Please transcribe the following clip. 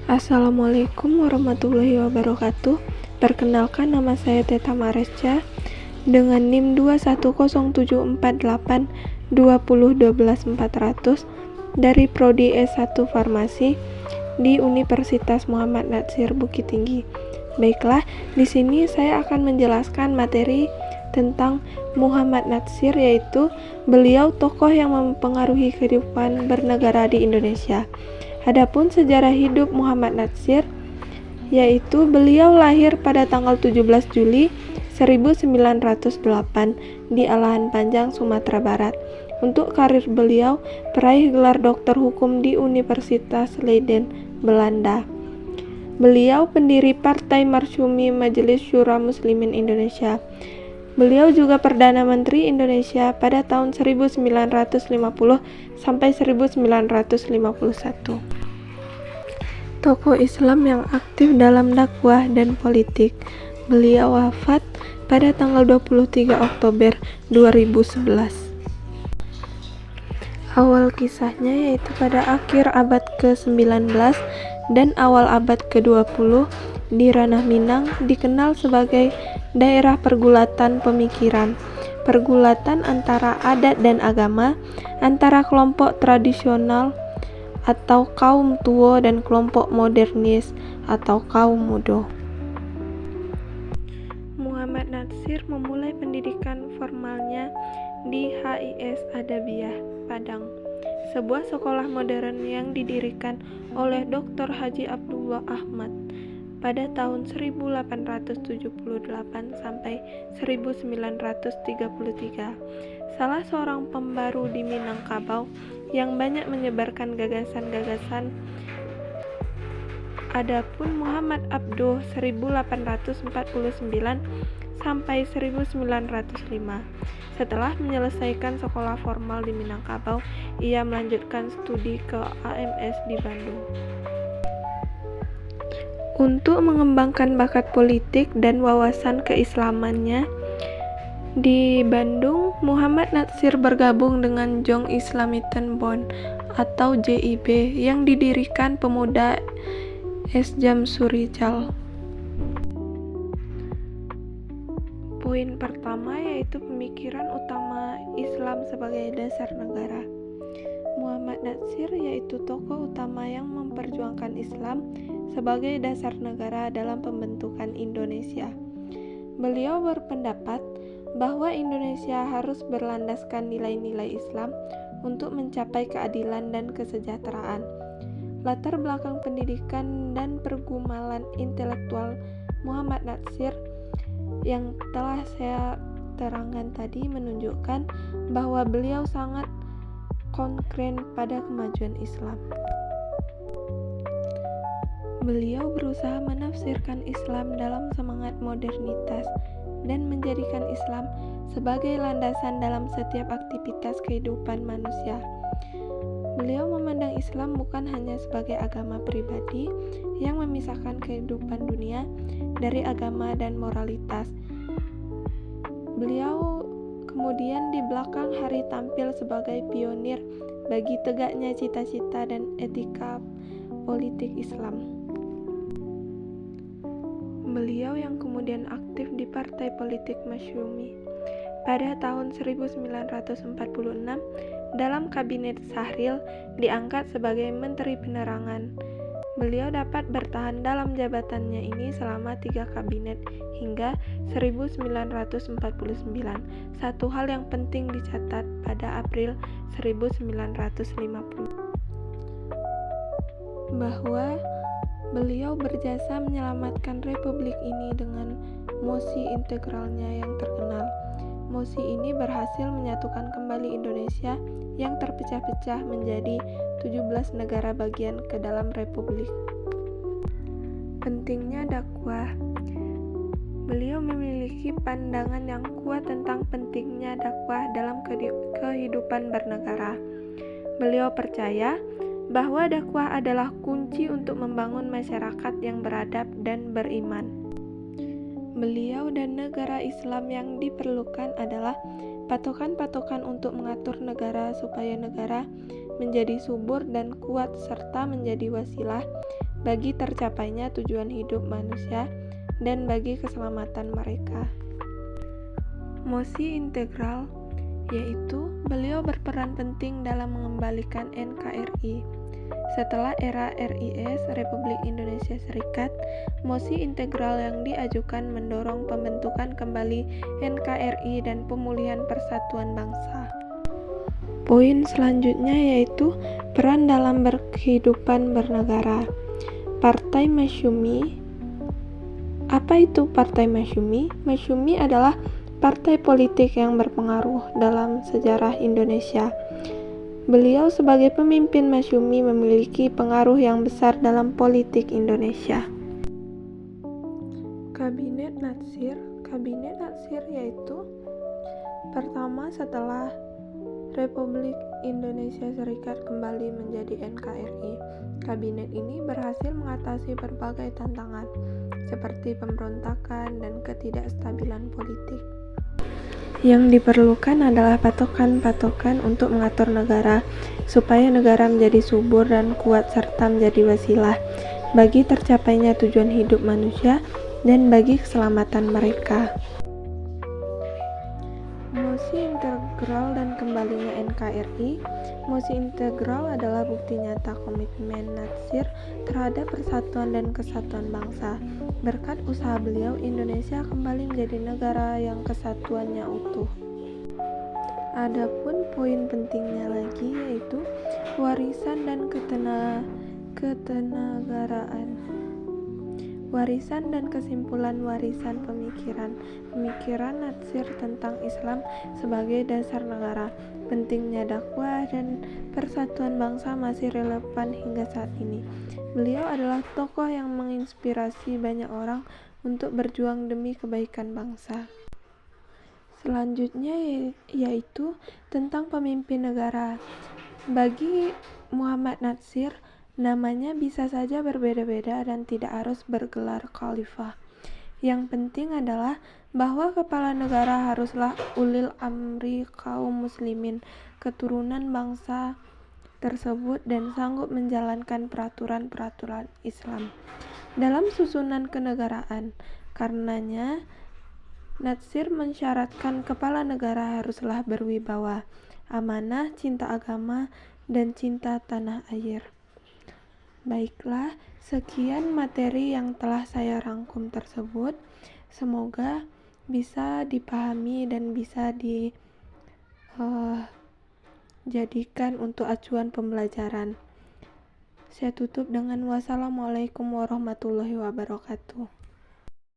Assalamualaikum warahmatullahi wabarakatuh. Perkenalkan, nama saya Teta Maresca dengan NIM 2107482012400 dari Prodi S1 Farmasi di Universitas Muhammad Natsir Bukit Tinggi. Baiklah, di sini saya akan menjelaskan materi tentang Muhammad Natsir, yaitu beliau tokoh yang mempengaruhi kehidupan bernegara di Indonesia. Adapun sejarah hidup Muhammad Natsir, yaitu beliau lahir pada tanggal 17 Juli 1908 di Alahan Panjang, Sumatera Barat. Untuk karir beliau, peraih gelar doktor hukum di Universitas Leiden, Belanda. Beliau pendiri Partai Marsumi Majelis Syura Muslimin Indonesia. Beliau juga Perdana Menteri Indonesia pada tahun 1950 sampai 1951. Tokoh Islam yang aktif dalam dakwah dan politik. Beliau wafat pada tanggal 23 Oktober 2011. Awal kisahnya yaitu pada akhir abad ke-19 dan awal abad ke-20 di Ranah Minang dikenal sebagai daerah pergulatan pemikiran, pergulatan antara adat dan agama, antara kelompok tradisional atau kaum tua dan kelompok modernis atau kaum muda. Muhammad Natsir memulai pendidikan formalnya di HIS Adabiyah, Padang, sebuah sekolah modern yang didirikan oleh Dr. Haji Abdullah Ahmad pada tahun 1878 sampai 1933. Salah seorang pembaru di Minangkabau yang banyak menyebarkan gagasan-gagasan. Adapun Muhammad Abduh 1849 sampai 1905. Setelah menyelesaikan sekolah formal di Minangkabau, ia melanjutkan studi ke AMS di Bandung. Untuk mengembangkan bakat politik dan wawasan keislamannya, di Bandung, Muhammad Natsir bergabung dengan Jong Islamiten Bond atau JIB yang didirikan pemuda S. Jamsuri Rijal. Poin pertama yaitu pemikiran utama Islam sebagai dasar negara. Muhammad Natsir yaitu tokoh utama yang memperjuangkan Islam sebagai dasar negara dalam pembentukan Indonesia. Beliau berpendapat bahwa Indonesia harus berlandaskan nilai-nilai Islam untuk mencapai keadilan dan kesejahteraan. Latar belakang pendidikan dan pergumalan intelektual Muhammad Natsir yang telah saya terangkan tadi menunjukkan bahwa beliau sangat konkret pada kemajuan Islam. Beliau berusaha menafsirkan Islam dalam semangat modernitas dan menjadikan Islam sebagai landasan dalam setiap aktivitas kehidupan manusia. Beliau memandang Islam bukan hanya sebagai agama pribadi yang memisahkan kehidupan dunia dari agama dan moralitas. Beliau kemudian di belakang hari tampil sebagai pionir bagi tegaknya cita-cita dan etika politik Islam. Beliau yang kemudian aktif di Partai Politik Masyumi. Pada tahun 1946, dalam Kabinet Sahril diangkat sebagai Menteri Penerangan. Beliau dapat bertahan dalam jabatannya ini selama 3 kabinet hingga 1949. Satu hal yang penting dicatat pada April 1950 bahwa beliau berjasa menyelamatkan republik ini dengan mosi integralnya yang terkenal. Mosi ini berhasil menyatukan kembali Indonesia yang terpecah-pecah menjadi 17 negara bagian ke dalam republik. Pentingnya dakwah. Beliau memiliki pandangan yang kuat tentang pentingnya dakwah dalam kehidupan bernegara. Beliau percaya bahwa dakwah adalah kunci untuk membangun masyarakat yang beradab dan beriman. Beliau dan negara Islam yang diperlukan adalah patokan-patokan untuk mengatur negara supaya negara menjadi subur dan kuat serta menjadi wasilah bagi tercapainya tujuan hidup manusia dan bagi keselamatan mereka. Mosi integral, yaitu beliau berperan penting dalam mengembalikan NKRI. Setelah era RIS, Republik Indonesia Serikat, mosi integral yang diajukan mendorong pembentukan kembali NKRI dan pemulihan persatuan bangsa. Poin selanjutnya yaitu peran dalam kehidupan bernegara. Partai Masyumi. Apa itu Partai Masyumi? Masyumi adalah partai politik yang berpengaruh dalam sejarah Indonesia. Beliau sebagai pemimpin Masyumi memiliki pengaruh yang besar dalam politik Indonesia. Kabinet Natsir. Kabinet Natsir yaitu pertama setelah Republik Indonesia Serikat kembali menjadi NKRI. Kabinet ini berhasil mengatasi berbagai tantangan seperti pemberontakan dan ketidakstabilan politik. Yang diperlukan adalah patokan-patokan untuk mengatur negara, supaya negara menjadi subur dan kuat serta menjadi wasilah bagi tercapainya tujuan hidup manusia dan bagi keselamatan mereka. Mosi integral dan kembalinya NKRI. Mosi integral adalah bukti nyata komitmen Natsir terhadap persatuan dan kesatuan bangsa. Berkat usaha beliau, Indonesia kembali menjadi negara yang kesatuannya utuh. Adapun poin pentingnya lagi yaitu warisan dan ketenagaraan. Warisan dan kesimpulan warisan pemikiran Natsir tentang Islam sebagai dasar negara. Pentingnya dakwah dan persatuan bangsa masih relevan hingga saat ini. Beliau adalah tokoh yang menginspirasi banyak orang untuk berjuang demi kebaikan bangsa. Selanjutnya yaitu tentang pemimpin negara. Bagi Muhammad Natsir, namanya bisa saja berbeda-beda dan tidak harus bergelar khalifah. Yang penting adalah bahwa kepala negara haruslah ulil amri kaum muslimin, keturunan bangsa tersebut dan sanggup menjalankan peraturan-peraturan Islam dalam susunan kenegaraan. Karenanya, Natsir mensyaratkan kepala negara haruslah berwibawa, amanah, cinta agama, dan cinta tanah air. Baiklah, sekian materi yang telah saya rangkum tersebut. Semoga bisa dipahami dan bisa dijadikan untuk acuan pembelajaran. Saya tutup dengan wassalamualaikum warahmatullahi wabarakatuh.